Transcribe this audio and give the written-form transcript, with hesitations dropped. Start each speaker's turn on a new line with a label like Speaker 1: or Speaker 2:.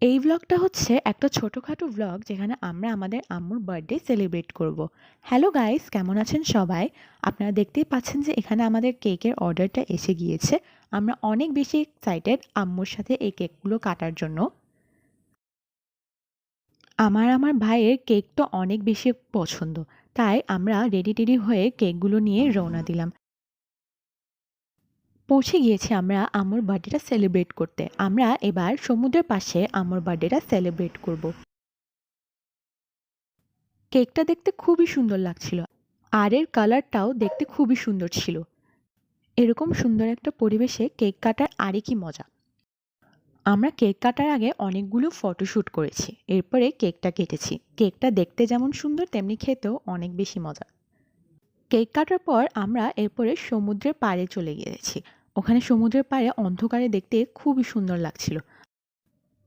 Speaker 1: এই ভ্লগটা হচ্ছে একটা ছোটখাটো ভ্লগ যেখানে আমরা আমাদের আম্মুর বার্থডে সেলিব্রেট করব। হ্যালো গাইস, কেমন আছেন সবাই? আপনারা দেখতেই পাচ্ছেন যে এখানে আমাদের কেকের অর্ডারটা এসে গিয়েছে। আমরা অনেক বেশি এক্সাইটেড আম্মুর সাথে এই কেকগুলো কাটার জন্য। আমার ভাইয়ের কেক তো অনেক বেশি পছন্দ, তাই আমরা রেডি টেডি হয়ে কেকগুলো নিয়ে রওনা দিলাম। পৌঁছে গিয়েছি আমরা আম্মুর বার্থডেটা সেলিব্রেট করতে। আমরা এবার সমুদ্রের পাশে আম্মুর বার্থডেটা সেলিব্রেট করব। কেকটা দেখতে খুবই সুন্দর লাগছিল। আর এর কালারটাও দেখতে খুবই সুন্দর ছিল। এরকম সুন্দর একটা পরিবেশে কেক কাটার আরই কি মজা। আমরা কেক কাটার আগে অনেকগুলো ফটোশ্যুট করেছি। এরপরে কেকটা কেটেছি। কেকটা দেখতে যেমন সুন্দর তেমনি খেতেও অনেক বেশি মজা। কেক কাটার পর আমরা এরপরে সমুদ্রের পাড়ে চলে গিয়েছি। ওখানে সমুদ্রের পাড়ে অন্ধকারে দেখতে খুবই সুন্দর লাগছিল।